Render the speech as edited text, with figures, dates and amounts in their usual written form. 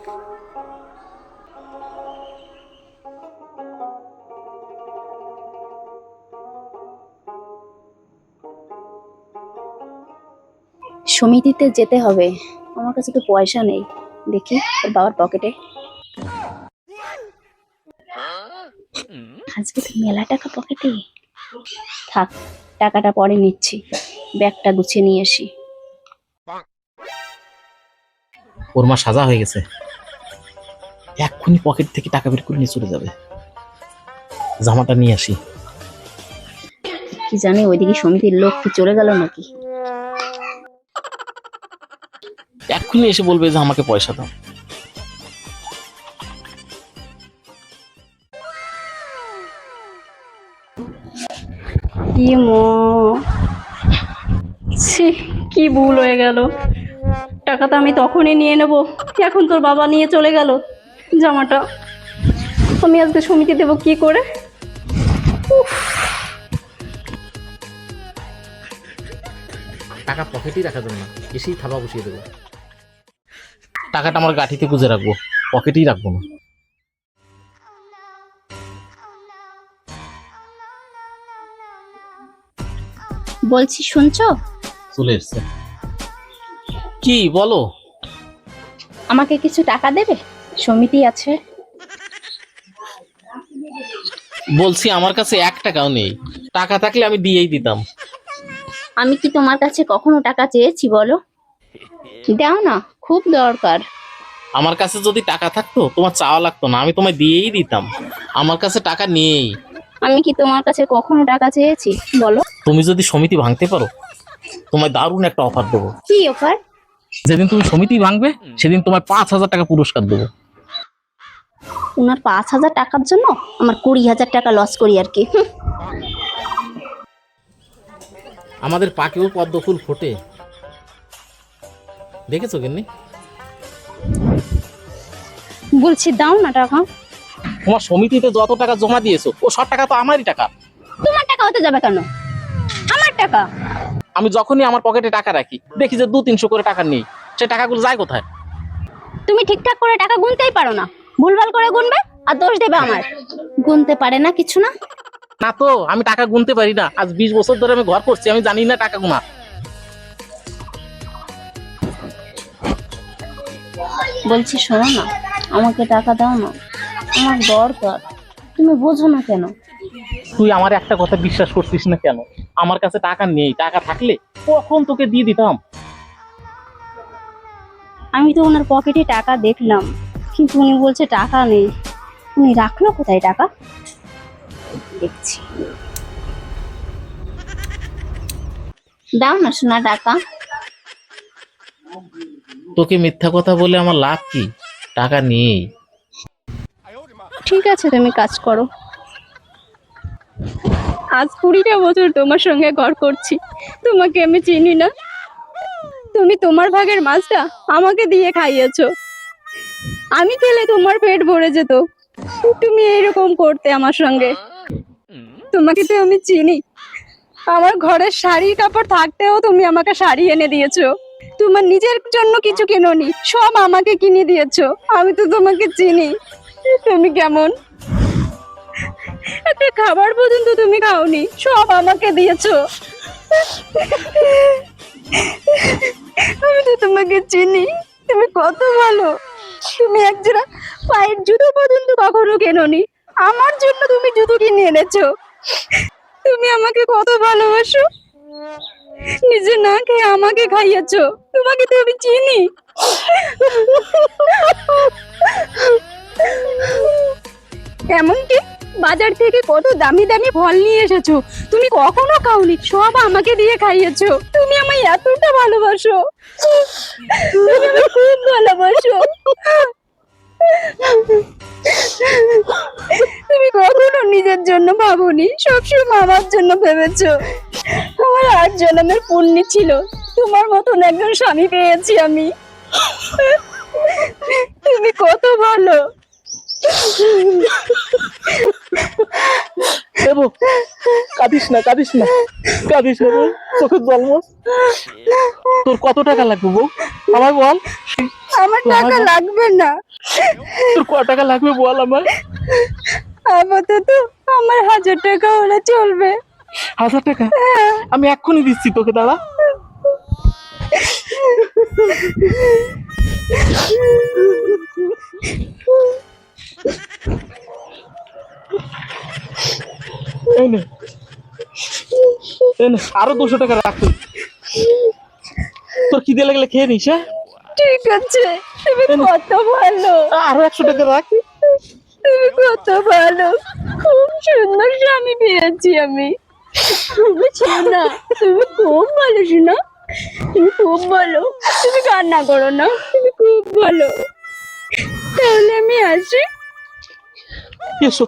সমিতিতে যেতে হবে, আমার কাছে তো পয়সা নেই। দেখি ওর বাবার পকেটে। আজকে তো মেলা টাকা পকেটে। থাক, টাকাটা পরে নিচ্ছি, ব্যাগটা গুছিয়ে নিয়ে আসি। ওর মা সাজা হয়ে গেছে, এক্ষুনি পকেট থেকে টাকা বের করে নিয়ে চলে যাবে। জামাটা নিয়ে আসি। কি জানি ওইদিকে সমিতির লোক কি চলে গেল নাকি। এক্ষুনি এসে বলবে যে আমাকে পয়সা দাও। কি মো, ছি, কি ভুল হয়ে গেল। টাকাটা আমি তখনই নিয়ে নেব, এখন তোর বাবা নিয়ে চলে গেল জামাটা। আমি আজকে সমিতি দেবো কি করে? টাকা পকেটেই রাখা যাবে না, এসেই থাবা বসিয়ে দেবো। টাকাটা আমার গাঠিতে গুজে রাখবো, পকেটেই রাখবো না। বলছি শুনছো? চলে এসছে। কি বলো? আমাকে কিছু টাকা দেবে? সমিতি আছে। বলছি আমার কাছে 1 টাকাও নেই, টাকা থাকলে আমি দিয়েই দিতাম। আমি কি তোমার কাছে কখনো টাকা চেয়েছি বলো? দাও না, খুব দরকার। আমার কাছে যদি টাকা থাকতো তোমার চাওয়া লাগতো না, আমি তোমায় দিয়েই দিতাম। আমার কাছে টাকা নেই। আমি কি তোমার কাছে কখনো টাকা চেয়েছি বলো? তুমি যদি সমিতি ভাঙতে পারো, তোমায় দারুণ একটা অফার দেবো। কি অফার? যেদিন তুমি সমিতি ভাঙবে সেদিন তোমায় 5,000 টাকা পুরস্কার দেবো। ওনার 5,000 টাকার জন্য আমার 20,000 টাকা লস করি আর কি। আমাদের পাকেও পদ্ম ফুল ফোটে, দেখেছো কেননি? বলছি দাও না টাকা। তোমার সমিতিতে যত টাকা জমা দিয়েছো ও সব টাকা তো আমারই টাকা। তোমার টাকা হতে যাবে কেন? আমার টাকা। আমি যখনই আমার পকেটে টাকা রাখি দেখি যে 200-300 করে টাকা নেই, সে টাকাগুলো যায় কোথায়? তুমি ঠিকঠাক করে টাকা গুনতেই পারো না, ভুলভাল করে গুনবে আর দোষ দেবে আমার। গুনতে পারে না কিছু না। না তো, আমি টাকা গুনতে পারি না। আজ 20 বছর ধরে আমি ঘর করছি, আমি জানি না টাকা গুনা। বলছি শোনো না, আমাকে টাকা দাও না, আমার দরকার। তুমি বোঝো না কেন? তুই আমার একটা কথা বিশ্বাস করছিস না কেন? আমার কাছে টাকা নেই, টাকা থাকলে কখন তোকে দিয়ে দিতাম। আমি তো ওনার পকেটে টাকা দেখলাম, কিন্তু উনি বলছে টাকা নেই। উনি রাখলো কোথায় টাকা? দেখছি। দাও না সোনা টাকা। তোকে মিথ্যা কথা বলে আমার লাভ কি? টাকা নেই। ঠিক আছে, তুমি কাজ করো। আজ 20টা বছর তোমার সঙ্গে ঘর করছি, তোমাকে আমি চিনি না। তুমি তোমার ভাগের মাছটা আমাকে দিয়ে খাইয়েছো, আমি খেলে তোমার পেট ভরে যেত। তুমি এরকম করতে আমার সঙ্গে? তোমাকে তো আমি চিনি। আমার ঘরের শাড়ি কাপড় থাকতেও তুমি আমাকে শাড়ি এনে দিয়েছো। তোমার নিজের জন্য কিছু কিনোনি, সব আমাকে কিনে দিয়েছো। আমি তো তোমাকে চিনি তুমি কেমন। একটা খাবার পর্যন্ত তুমি খাওনি, সব আমাকে দিয়েছো। আমি তো তোমাকে চিনি, তুমি কত ভালো। তুমি একজোড়া পায়ের জুতো পর্যন্ত কখনো কেনোনি, আমার জন্য তুমি জুতো কিনে এনেছো। তুমি আমাকে কত ভালোবাসো, নিজে না খেয়ে আমাকে খাইয়েছো। তোমাকে তো আমি চিনি। এমনকি বাজার থেকে কত দামি দামি ফল নিয়ে এসেছো, তুমি কখনো খাওনি, সব আমাকে দিয়ে খাইয়েছো। তুমি আমায় এতটা ভালোবাসো, তুমি আমায় খুব ভালোবাসো। তুমি কখনো নিজের জন্য ভাবোনি, সবসময় আমার জন্য ভেবেছো। আমার 8 জন্মের পুণ্য ছিল তোমার মতন একজন স্বামী পেয়েছি আমি। তুমি কত ভালো। দেবো, কাঁদিস না, কাঁদিস না। কাঁদিস না রে, চোখে জল মোছ। তোর কত টাকা লাগবে বউ, আমায় বল। আমার টাকা লাগবে না, তোর কত টাকা লাগবে বল আমায়। আপাতত আমার 1000 টাকা হলে চলবে। 1000 টাকা? আমি এক্ষুনি দিচ্ছি তোকে, দাঁড়া। এই নে, এই নে, আরো 200 টাকা রাখ তুই। তোর খিদে লাগলে খেয়ে নিস। হ্যাঁ, ঠিক আছে, তুমি কত ভালো, আরো 100 টাকা রাখ। তুমি কত ভালো, খুব সুন্দর স্বামী পেয়েছি আমি। শোনা, তুমি খুব ভালো শোনা, তুমি খুব ভালো, তুমি কান্না করো না, তুমি খুব ভালো। তাহলে আমি আসি। এসো।